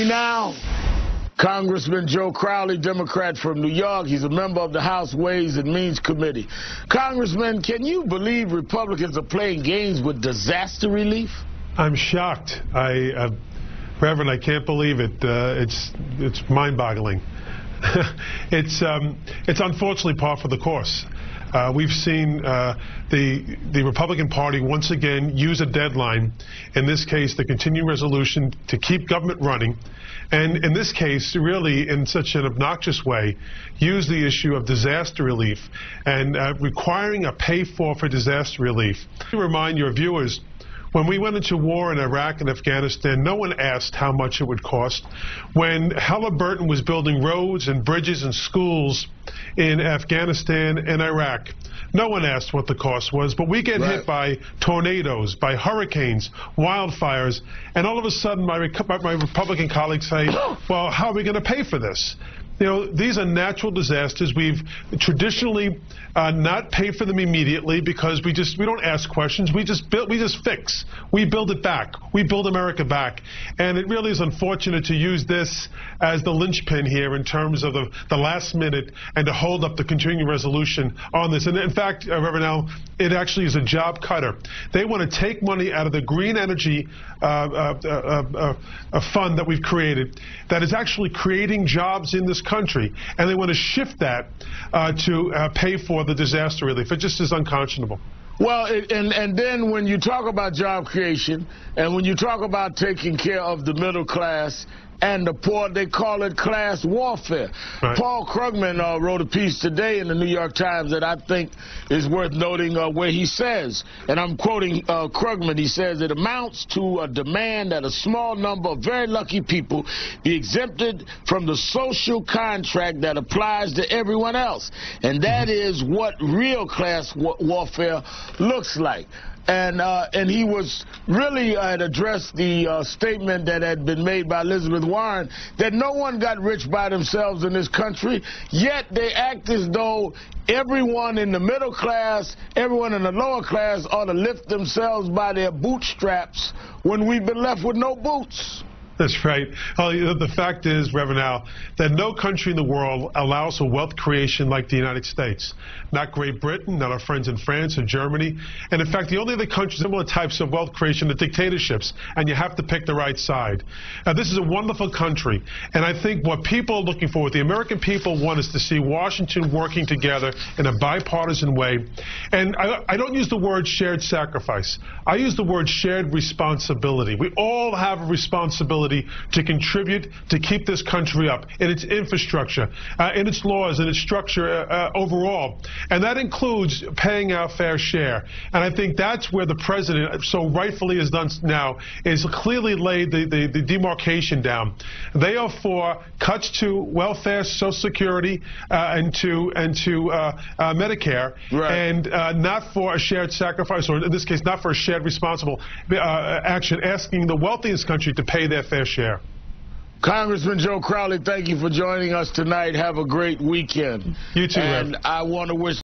now, Congressman Joe Crowley, Democrat from New York. He's a member of the House Ways and Means Committee. Congressman, can you believe Republicans are playing games with disaster relief? I'm shocked. Reverend, I can't believe it. It's mind-boggling. It's unfortunately par for the course. We've seen the Republican Party once again use a deadline, in this case the continuing resolution, to keep government running, and in this case really in such an obnoxious way use the issue of disaster relief and requiring a pay-for disaster relief. To remind your viewers, when we went into war in Iraq and Afghanistan, no one asked how much it would cost. When Halliburton was building roads and bridges and schools in Afghanistan and Iraq, no one asked what the cost was. But we get hit by tornadoes, by hurricanes, wildfires, and all of a sudden my Republican colleagues say, well, how are we going to pay for this? You know, these are natural disasters. We've traditionally not paid for them immediately because we don't ask questions. We just fix. We build it back. We build America back. And it really is unfortunate to use this as the linchpin here in terms of the last minute and to hold up the continuing resolution on this. And in fact, Reverend Al, it actually is a job cutter. They want to take money out of the green energy fund that we've created that is actually creating jobs in this country, and they want to shift that to pay for the disaster relief. It just is unconscionable. Well, and then when you talk about job creation and when you talk about taking care of the middle class and the poor, they call it class warfare. Right. Paul Krugman wrote a piece today in the New York Times that I think is worth noting, where he says, and I'm quoting Krugman, he says, it amounts to a demand that a small number of very lucky people be exempted from the social contract that applies to everyone else. And that is what real class warfare looks like. And he was really had addressed the statement that had been made by Elizabeth Warren that no one got rich by themselves in this country, yet they act as though everyone in the middle class, everyone in the lower class ought to lift themselves by their bootstraps when we've been left with no boots. That's right. The fact is, Reverend Al, that no country in the world allows for wealth creation like the United States. Not Great Britain, not our friends in France or Germany. And in fact, the only other countries, similar types of wealth creation are dictatorships, and you have to pick the right side. This is a wonderful country, and I think what people are looking for, what the American people want, is to see Washington working together in a bipartisan way. And I don't use the word shared sacrifice. I use the word shared responsibility. We all have a responsibility to contribute to keep this country up in its infrastructure, in its laws, in its structure overall. And that includes paying our fair share. And I think that's where the president so rightfully has done now, is clearly laid the demarcation down. They are for cuts to welfare, Social Security, and to Medicare, and not for a shared sacrifice, or in this case, not for a shared responsible action, asking the wealthiest country to pay their fair share. Congressman Joe Crowley, thank you for joining us tonight. Have a great weekend. You too, and I want to wish